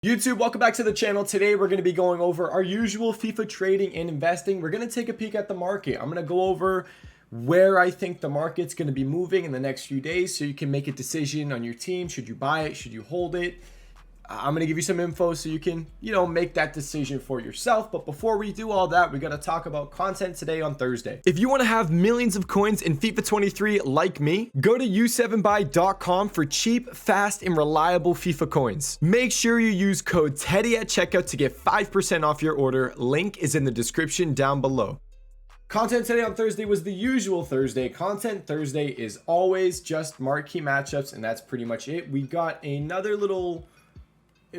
YouTube, welcome back to the channel. Today we're going to be going over our usual FIFA trading and investing. We're going to take a peek at the market. I'm going to go over where I think the market's going to be moving in the next few days so you can make a decision on your team. Should you buy it? Should you hold it? I'm going to give you some info so you can, make that decision for yourself. But before we do all that, we got to talk about content today on Thursday. If you want to have millions of coins in FIFA 23 like me, go to u7buy.com for cheap, fast, and reliable FIFA coins. Make sure you use code totw at checkout to get 5% off your order. Link is in the description down below. Content today on Thursday was the usual Thursday content. Thursday is always just marquee matchups, and that's pretty much it. We got another little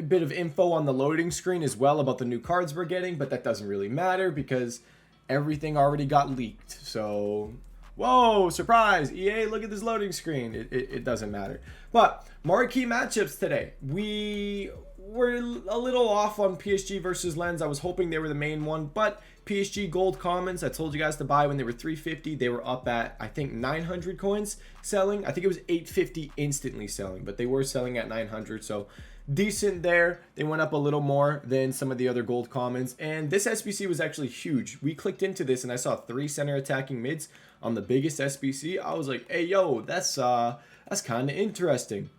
bit of info on the loading screen as well about the new cards we're getting, but that doesn't really matter because everything already got leaked. So, whoa, surprise, EA, look at this loading screen. It doesn't matter. But marquee matchups today. We were a little off on PSG versus Lens. I was hoping they were the main one, but PSG gold commons, I told you guys to buy when they were 350. They were up at, I think, 900 coins selling. I think it was 850 instantly selling, but they were selling at 900. So decent there. They went up a little more than some of the other gold commons, and this SBC was actually huge. We clicked into this and I saw 3 center attacking mids on the biggest SBC. I was like, hey, yo, that's kind of interesting.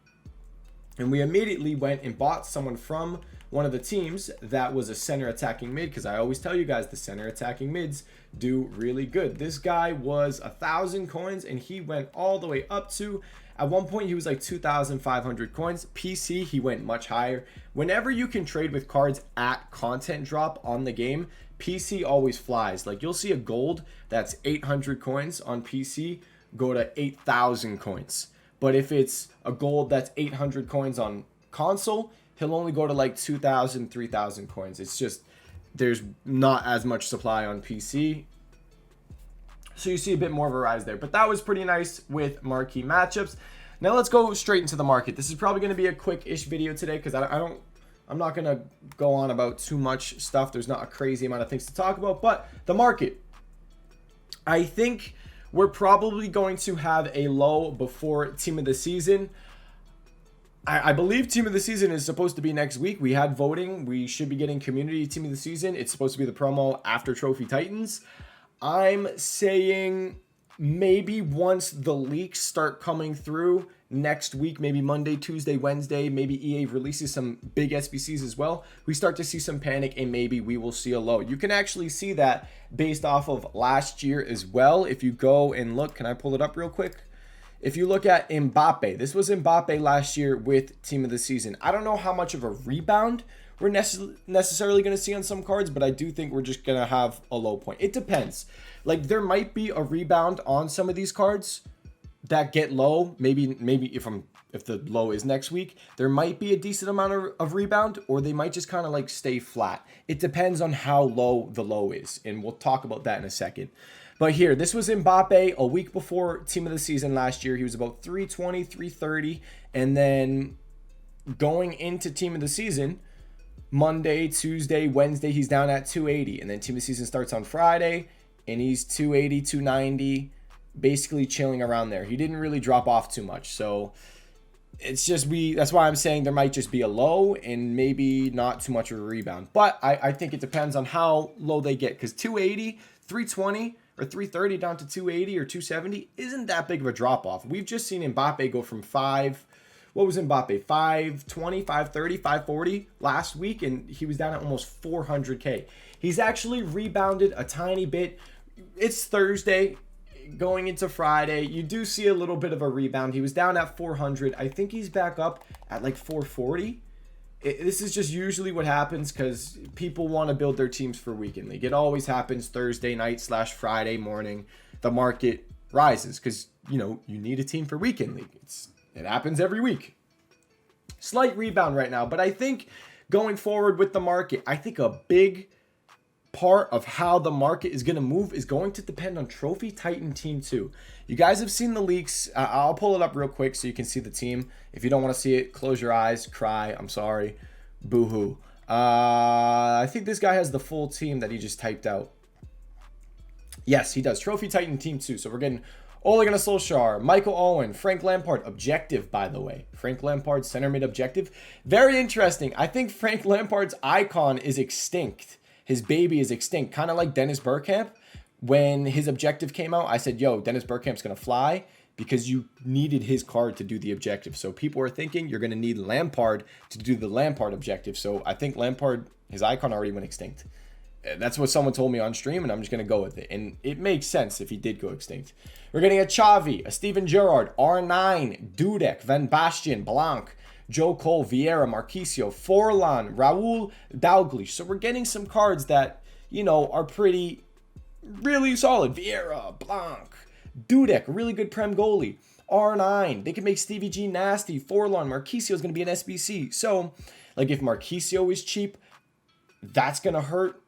And we immediately went and bought someone from one of the teams that was a center attacking mid, because I always tell you guys the center attacking mids do really good. This guy was 1,000 coins and he went all the way up to, at one point he was like 2,500 coins. PC, he went much higher. Whenever you can trade with cards at content drop on the game, PC always flies. Like, you'll see a gold that's 800 coins on PC go to 8,000 coins. But if it's a gold that's 800 coins on console, he'll only go to like 2,000, 3,000 coins. It's just, there's not as much supply on PC. So you see a bit more of a rise there. But that was pretty nice with marquee matchups. Now let's go straight into the market. This is probably going to be a quick-ish video today because I'm not going to go on about too much stuff. There's not a crazy amount of things to talk about. But the market, I think we're probably going to have a low before team of the season. I believe team of the season is supposed to be next week. We had voting. We should be getting community team of the season. It's supposed to be the promo after Trophy Titans. I'm saying maybe once the leaks start coming through next week, maybe Monday, Tuesday, Wednesday, maybe EA releases some big SBCs as well, we start to see some panic and maybe we will see a low. You can actually see that based off of last year as well. If you go and look, can I pull it up real quick? If you look at Mbappe, this was Mbappe last year with team of the season. I don't know how much of a rebound we're necessarily going to see on some cards, but I do think we're just going to have a low point. It depends. Like, there might be a rebound on some of these cards that get low. Maybe if the low is next week, there might be a decent amount of rebound, or they might just kind of like stay flat. It depends on how low the low is, and we'll talk about that in a second. But here, this was Mbappe a week before team of the season last year. He was about 320, 330, and then going into team of the season, Monday, Tuesday, Wednesday, he's down at 280. And then team of the season starts on Friday, and he's 280, 290, basically chilling around there. He didn't really drop off too much. So it's just, that's why I'm saying there might just be a low and maybe not too much of a rebound. But I think it depends on how low they get, because 280, 320, or 330 down to 280 or 270 isn't that big of a drop off. We've just seen Mbappe go from what was Mbappe? 520, 530, 540 last week, and he was down at almost 400K. He's actually rebounded a tiny bit. It's Thursday going into Friday. You do see a little bit of a rebound. He was down at 400. I think he's back up at like 440. This is just usually what happens because people want to build their teams for weekend league. It always happens Thursday night / Friday morning. The market rises because, you need a team for weekend league. It happens every week. Slight rebound right now, but I think going forward with the market, I think a big part of how the market is going to move is going to depend on Trophy Titan Team 2. You guys have seen the leaks. I'll pull it up real quick so you can see the team. If you don't want to see it, close your eyes, cry. I'm sorry. Boo-hoo. I think this guy has the full team that he just typed out. Yes, he does. Trophy Titan Team 2. So we're getting Ole Gunnar Solskjaer, Michael Owen, Frank Lampard, objective, by the way. Frank Lampard, center mid objective. Very interesting. I think Frank Lampard's icon is extinct. His baby is extinct. Kind of like Dennis Bergkamp. When his objective came out, I said, yo, Dennis Bergkamp's going to fly because you needed his card to do the objective. So people are thinking you're going to need Lampard to do the Lampard objective. So I think Lampard, his icon already went extinct. That's what someone told me on stream, and I'm just going to go with it. And it makes sense if he did go extinct. We're getting a Xavi, a Steven Gerrard, R9, Dudek, Van Bastian, Blanc, Joe Cole, Vieira, Marquisio, Forlan, Raul, Dalglish. So we're getting some cards that, you know, are really solid. Vieira, Blanc, Dudek, really good Prem goalie. R9, they can make Stevie G nasty. Forlan, Marquisio is going to be an SBC. So, like, if Marquisio is cheap, that's going to hurt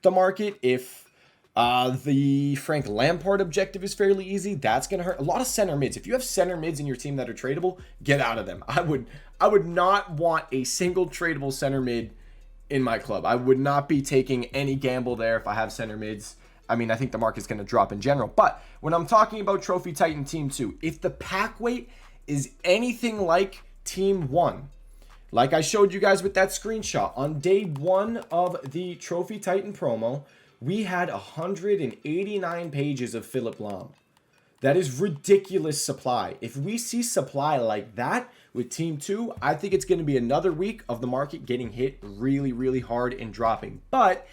the market. If the Frank Lampard objective is fairly easy, that's going to hurt. A lot of center mids. If you have center mids in your team that are tradable, get out of them. I would not want a single tradable center mid in my club. I would not be taking any gamble there if I have center mids. I mean, I think the market's going to drop in general. But when I'm talking about Trophy Titan Team 2, if the pack weight is anything like Team 1, like I showed you guys with that screenshot, on day 1 of the Trophy Titan promo, we had 189 pages of Philipp Lahm. That is ridiculous supply. If we see supply like that with Team 2, I think it's going to be another week of the market getting hit really, really hard and dropping. But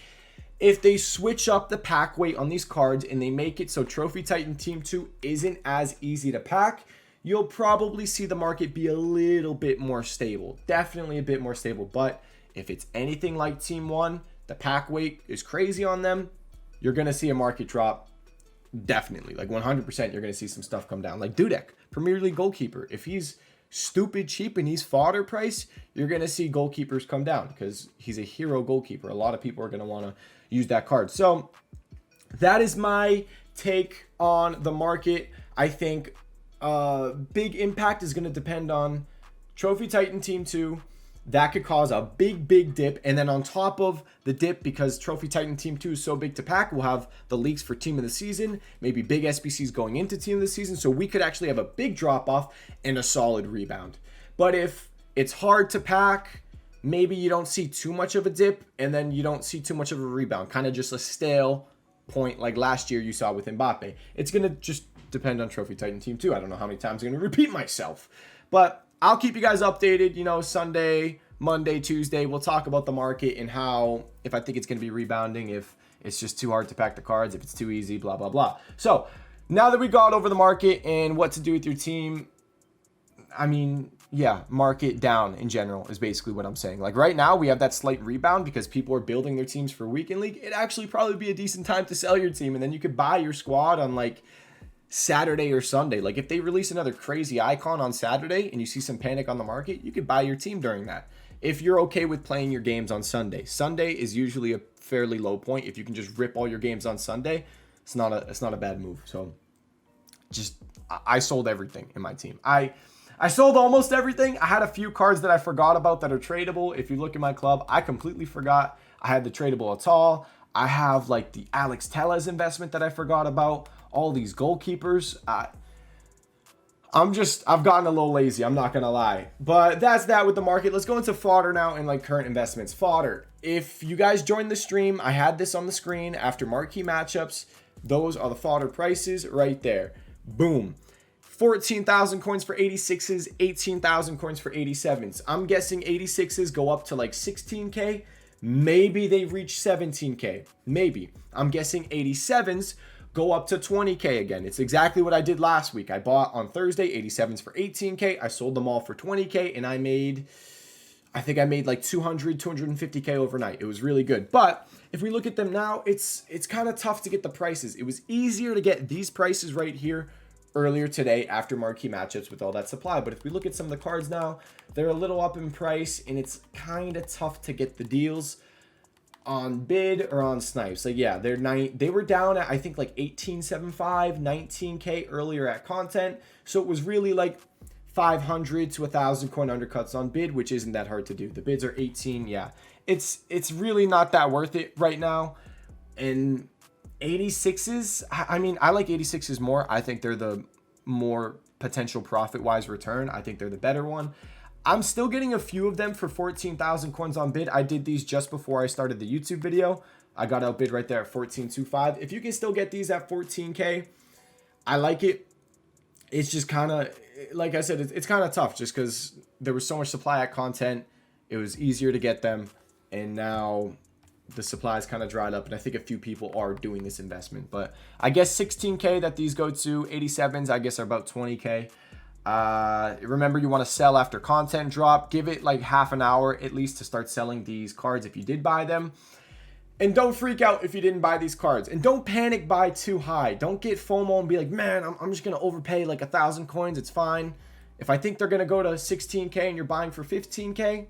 if they switch up the pack weight on these cards and they make it so Trophy Titan Team 2 isn't as easy to pack, you'll probably see the market be a little bit more stable. Definitely a bit more stable. But if it's anything like Team 1, the pack weight is crazy on them, you're going to see a market drop. Definitely. Like 100% you're going to see some stuff come down. Like Dudek, Premier League goalkeeper. If he's stupid cheap and he's fodder price, you're going to see goalkeepers come down because he's a hero goalkeeper. A lot of people are going to want to use that card. So that is my take on the market. I think big impact is going to depend on Trophy Titan Team 2. That could cause a big dip. And then on top of the dip, because Trophy Titan Team 2 is so big to pack, we'll have the leaks for Team of the Season, maybe big SBCs going into Team of the Season. So we could actually have a big drop off and a solid rebound. But if it's hard to pack, maybe you don't see too much of a dip and then you don't see too much of a rebound. Kind of just a stale point like last year you saw with Mbappe. It's going to just depend on Trophy Titan Team 2. I don't know how many times I'm going to repeat myself. But I'll keep you guys updated, you know, Sunday, Monday, Tuesday. We'll talk about the market and how, if I think it's going to be rebounding, if it's just too hard to pack the cards, if it's too easy, blah, blah, blah. So now that we got over the market and what to do with your team, I mean, yeah, market down in general is basically what I'm saying. Like right now we have that slight rebound because people are building their teams for weekend league. It'd actually probably be a decent time to sell your team, and then you could buy your squad on like Saturday or Sunday. Like if they release another crazy icon on Saturday and you see some panic on the market, you could buy your team during that. If you're okay with playing your games on Sunday. Sunday is usually a fairly low point. If you can just rip all your games on Sunday, it's not a bad move. So just I sold everything in my team. I sold almost everything. I had a few cards that I forgot about that are tradable. If you look at my club, I completely forgot I had the tradable at all. I have like the Alex Telles investment that I forgot about. All these goalkeepers. I've gotten a little lazy. I'm not going to lie. But that's that with the market. Let's go into Fodder now and like current investments. Fodder. If you guys joined the stream, I had this on the screen after marquee matchups. Those are the Fodder prices right there. Boom. 14,000 coins for 86s, 18,000 coins for 87s. I'm guessing 86s go up to like 16K. Maybe they reach 17K. Maybe. I'm guessing 87s go up to 20K again. It's exactly what I did last week. I bought on Thursday 87s for 18K. I sold them all for 20K, and I think I made like 200, 250K overnight. It was really good. But if we look at them now, it's kind of tough to get the prices. It was easier to get these prices right here earlier today after marquee matchups with all that supply. But if we look at some of the cards now, they're a little up in price, and it's kind of tough to get the deals on bid or on snipes. Like yeah, they were down at I think like 18.75, 19K earlier at content. So it was really like 500 to 1,000 coin undercuts on bid, which isn't that hard to do. The bids are 18. Yeah, it's really not that worth it right now. And 86s, I mean, I like 86s more. I think they're the more potential profit-wise return. I think they're the better one. I'm still getting a few of them for 14,000 coins on bid. I did these just before I started the YouTube video. I got outbid right there at 14.25. If you can still get these at 14K, I like it. It's just kind of, like I said, it's kind of tough just because there was so much supply at content. It was easier to get them, and now the supply is kind of dried up, and I think a few people are doing this investment. But I guess 16K that these go to, 87s I guess are about 20K. Remember, you want to sell after content drop. Give it like half an hour at least to start selling these cards if you did buy them. And don't freak out if you didn't buy these cards. And don't panic buy too high. Don't get FOMO and be like, man, I'm just going to overpay like 1,000 coins. It's fine. If I think they're going to go to 16K and you're buying for 15K,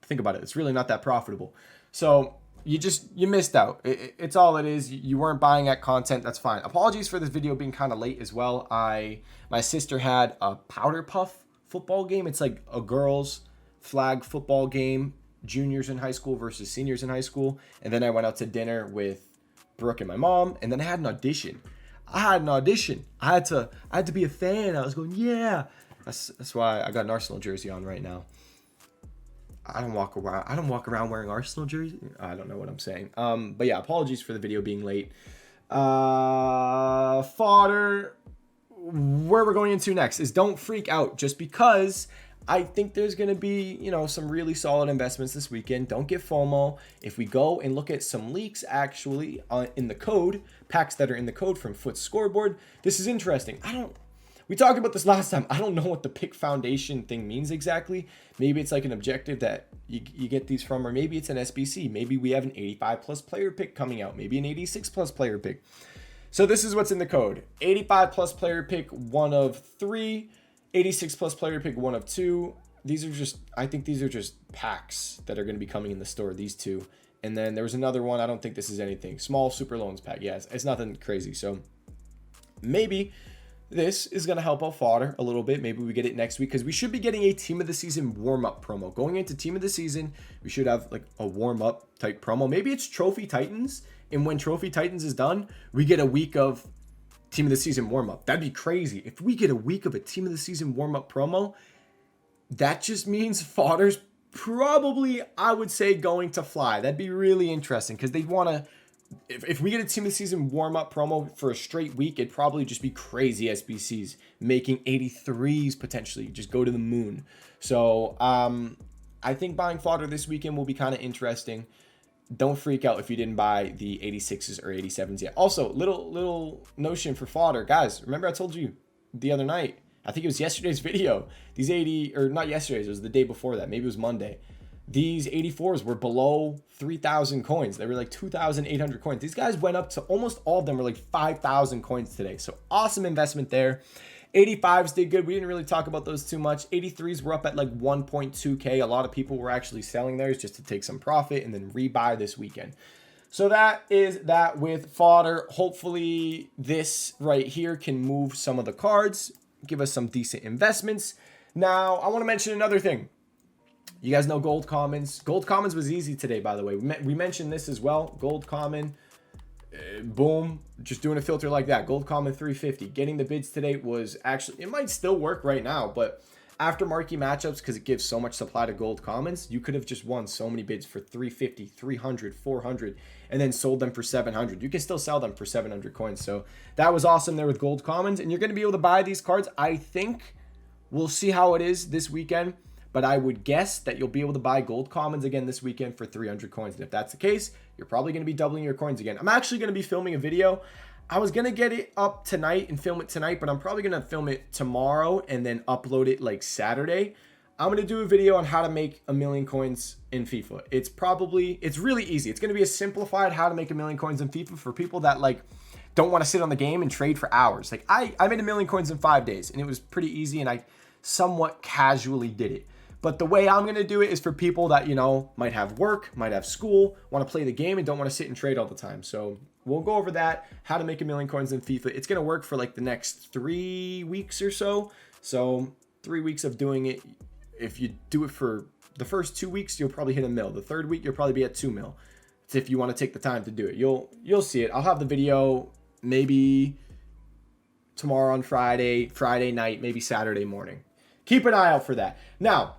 think about it. It's really not that profitable. So you missed out. It's all it is. You weren't buying at content. That's fine. Apologies for this video being kind of late as well. My sister had a powder puff football game. It's like a girls flag football game, juniors in high school versus seniors in high school. And then I went out to dinner with Brooke and my mom, and then I had an audition. I had to be a fan. I was going, yeah. That's why I got an Arsenal jersey on right now. I don't walk around wearing Arsenal jersey. I don't know what I'm saying. But yeah, apologies for the video being late. Fodder. Where we're going into next is don't freak out just because I think there's going to be, some really solid investments this weekend. Don't get FOMO. If we go and look at some leaks actually in the code, packs that are in the code from Foot Scoreboard, this is interesting. We talked about this last time. I don't know what the pick foundation thing means exactly. Maybe it's like an objective that you get these from, or maybe it's an SBC. Maybe we have an 85 plus player pick coming out, maybe an 86 plus player pick. So this is what's in the code. 85 plus player pick, 1 of 3. 86 plus player pick, 1 of 2. I think these are just packs that are going to be coming in the store, these two. And then there was another one. I don't think this is anything. Small super loans pack. Yes, it's nothing crazy. So maybe this is going to help out Fodder a little bit. Maybe we get it next week because we should be getting a team of the season warm-up promo. Going into team of the season, we should have like a warm-up type promo. Maybe it's Trophy Titans. And when Trophy Titans is done, we get a week of team of the season warm-up. That'd be crazy. If we get a week of a team of the season warm-up promo, that just means Fodder's probably, I would say, going to fly. That'd be really interesting because they'd want to, if we get a team of the season warm-up promo for a straight week, it'd probably just be crazy SBCs, making 83s potentially, just go to the moon. So I think buying Fodder this weekend will be kind of interesting. Don't freak out if you didn't buy the 86s or 87s yet. Also, little notion for Fodder. Guys, remember I told you the other night, I think it was yesterday's video, these 80, or not yesterday's, it was the day before that. Maybe it was Monday. These 84s were below 3,000 coins. They were like 2,800 coins. These guys went up to almost all of them were like 5,000 coins today. So awesome investment there. 85s did good. We didn't really talk about those too much. 83s were up at like 1.2K. A lot of people were actually selling theirs just to take some profit and then rebuy this weekend. So that is that with Fodder. Hopefully this right here can move some of the cards, give us some decent investments. Now, I want to mention another thing. You guys know Gold Commons. Gold Commons was easy today, by the way. We mentioned this as well. Gold Common. Boom, just doing a filter like that. Gold Common 350. Getting the bids today was actually, it might still work right now, but after marquee matchups, because it gives so much supply to Gold Commons, you could have just won so many bids for 350, 300, 400, and then sold them for 700. You can still sell them for 700 coins. So that was awesome there with Gold Commons, and you're going to be able to buy these cards. I think we'll see how it is this weekend, but I would guess that you'll be able to buy Gold Commons again this weekend for 300 coins. And if that's the case, you're probably going to be doubling your coins again. I'm actually going to be filming a video. I was going to get it up tonight and film it tonight, but I'm probably going to film it tomorrow and then upload it like Saturday. I'm going to do a video on how to make 1,000,000 coins in FIFA. It's really easy. It's going to be a simplified how to make 1,000,000 coins in FIFA for people that like don't want to sit on the game and trade for hours. Like I made 1,000,000 coins in 5 days and it was pretty easy and I somewhat casually did it. But the way I'm going to do it is for people that, might have work, might have school, want to play the game, and don't want to sit and trade all the time. So we'll go over that, how to make 1,000,000 coins in FIFA. It's going to work for like the next 3 weeks or so. So 3 weeks of doing it. If you do it for the first 2 weeks, you'll probably hit 1 mil. The third week, you'll probably be at 2 mil. if you want to take the time to do it. You'll see it. I'll have the video maybe tomorrow on Friday night, maybe Saturday morning. Keep an eye out for that. Now,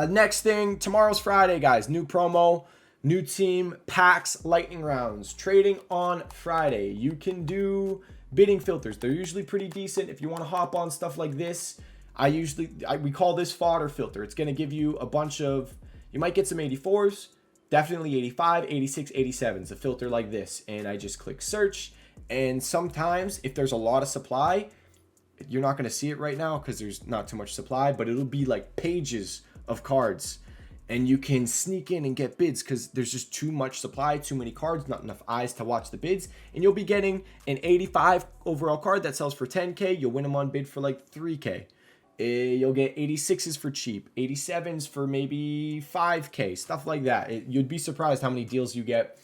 next thing, tomorrow's Friday, guys. New promo, new team, packs, lightning rounds. Trading on Friday. You can do bidding filters. They're usually pretty decent. If you want to hop on stuff like this, we call this fodder filter. It's going to give you a bunch of, you might get some 84s, definitely 85, 86, 87s, a filter like this. And I just click search. And sometimes if there's a lot of supply, you're not going to see it right now because there's not too much supply, but it'll be like pages of cards. And you can sneak in and get bids because there's just too much supply, too many cards, not enough eyes to watch the bids. And you'll be getting an 85 overall card that sells for 10K. You'll win them on bid for like 3K. You'll get 86s for cheap, 87s for maybe 5K, stuff like that. You'd be surprised how many deals you get.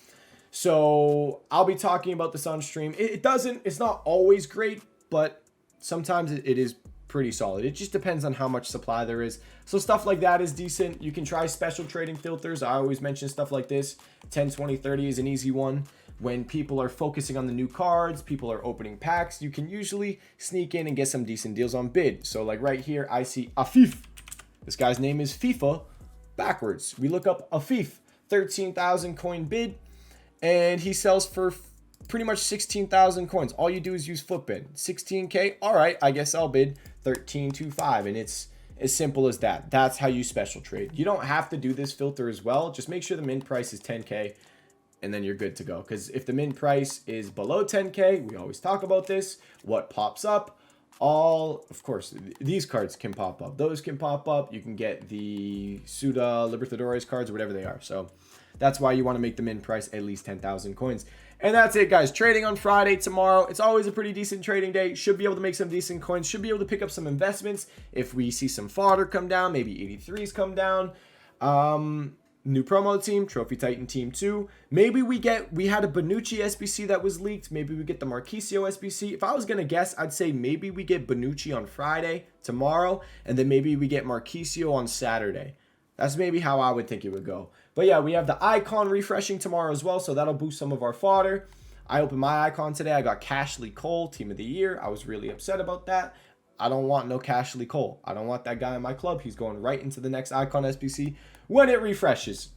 So I'll be talking about this on stream. It's not always great, but sometimes it is pretty solid. It just depends on how much supply there is. So stuff like that is decent. You can try special trading filters. I always mention stuff like this. 10, 20, 30 is an easy one. When people are focusing on the new cards, people are opening packs, you can usually sneak in and get some decent deals on bid. So like right here, I see Afif. This guy's name is FIFA backwards. We look up Afif, 13,000 coin bid, and he sells for pretty much 16,000 coins. All you do is use footbid. 16K, all right, I guess I'll bid 13.25, and it's as simple as that. That's how you special trade. You don't have to do this filter as well. Just make sure the min price is 10K, and then you're good to go. Because if the min price is below 10K, we always talk about this, what pops up? Of course, these cards can pop up. Those can pop up. You can get the Suda, Libertadores cards, whatever they are. So that's why you want to make the min price at least 10,000 coins. And that's it, guys. Trading on Friday tomorrow. It's always a pretty decent trading day. Should be able to make some decent coins. Should be able to pick up some investments. If we see some fodder come down, maybe 83s come down. New promo team, Trophy Titan Team 2. Maybe we had a Bonucci SBC that was leaked. Maybe we get the Marquisio SBC. If I was going to guess, I'd say maybe we get Bonucci on Friday, tomorrow, and then maybe we get Marquisio on Saturday. That's maybe how I would think it would go. But yeah, we have the icon refreshing tomorrow as well, so that'll boost some of our fodder. I opened my icon today. I got Cashley Cole, Team of the Year. I was really upset about that. I don't want no Cashley Cole. I don't want that guy in my club. He's going right into the next icon SBC when it refreshes.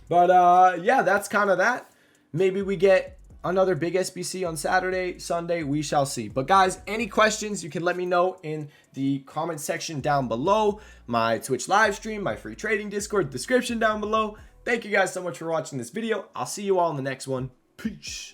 But yeah, that's kind of that. Maybe we get another big SBC on Saturday, Sunday. We shall see. But guys, any questions, you can let me know in the comment section down below. My Twitch live stream, my free trading Discord, description down below. Thank you guys so much for watching this video. I'll see you all in the next one. Peace.